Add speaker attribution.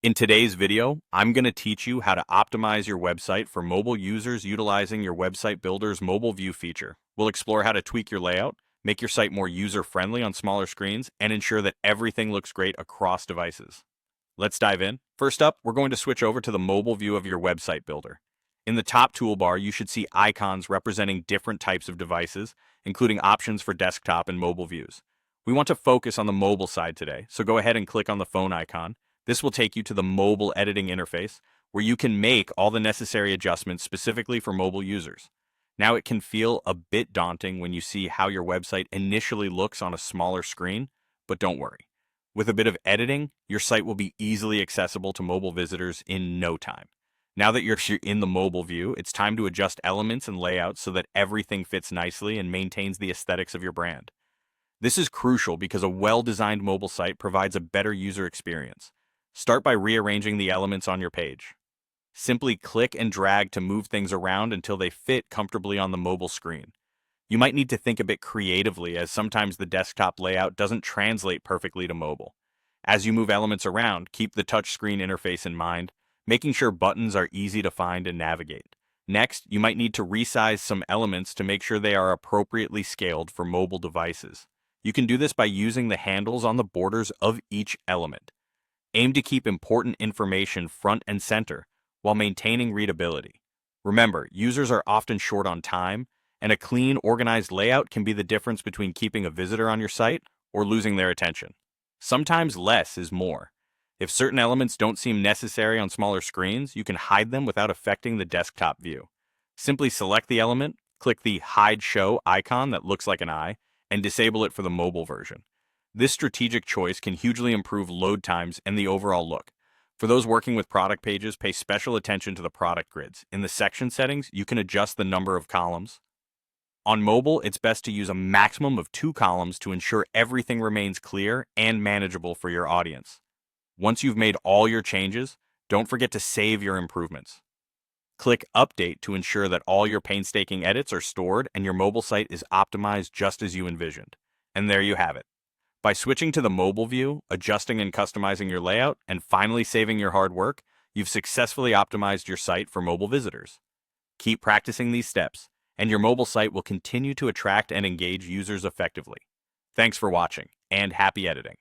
Speaker 1: In today's video, I'm going to teach you how to optimize your website for mobile users utilizing your website builder's mobile view feature. We'll explore how to tweak your layout, make your site more user-friendly on smaller screens, and ensure that everything looks great across devices. Let's dive in. First up, we're going to switch over to the mobile view of your website builder. In the top toolbar, you should see icons representing different types of devices, including options for desktop and mobile views. We want to focus on the mobile side today, so go ahead and click on the phone icon. This will take you to the mobile editing interface, where you can make all the necessary adjustments specifically for mobile users. Now it can feel a bit daunting when you see how your website initially looks on a smaller screen, but don't worry. With a bit of editing, your site will be easily accessible to mobile visitors in no time. Now that you're in the mobile view, it's time to adjust elements and layouts so that everything fits nicely and maintains the aesthetics of your brand. This is crucial because a well-designed mobile site provides a better user experience. Start by rearranging the elements on your page. Simply click and drag to move things around until they fit comfortably on the mobile screen. You might need to think a bit creatively, as sometimes the desktop layout doesn't translate perfectly to mobile. As you move elements around, keep the touchscreen interface in mind, making sure buttons are easy to find and navigate. Next, you might need to resize some elements to make sure they are appropriately scaled for mobile devices. You can do this by using the handles on the borders of each element. Aim to keep important information front and center while maintaining readability. Remember, users are often short on time, and a clean, organized layout can be the difference between keeping a visitor on your site or losing their attention. Sometimes less is more. If certain elements don't seem necessary on smaller screens, you can hide them without affecting the desktop view. Simply select the element, click the Hide Show icon that looks like an eye, and disable it for the mobile version. This strategic choice can hugely improve load times and the overall look. For those working with product pages, pay special attention to the product grids. In the section settings, you can adjust the number of columns. On mobile, it's best to use a maximum of 2 columns to ensure everything remains clear and manageable for your audience. Once you've made all your changes, don't forget to save your improvements. Click Update to ensure that all your painstaking edits are stored and your mobile site is optimized just as you envisioned. And there you have it. By switching to the mobile view, adjusting and customizing your layout, and finally saving your hard work, you've successfully optimized your site for mobile visitors. Keep practicing these steps, and your mobile site will continue to attract and engage users effectively. Thanks for watching, and happy editing.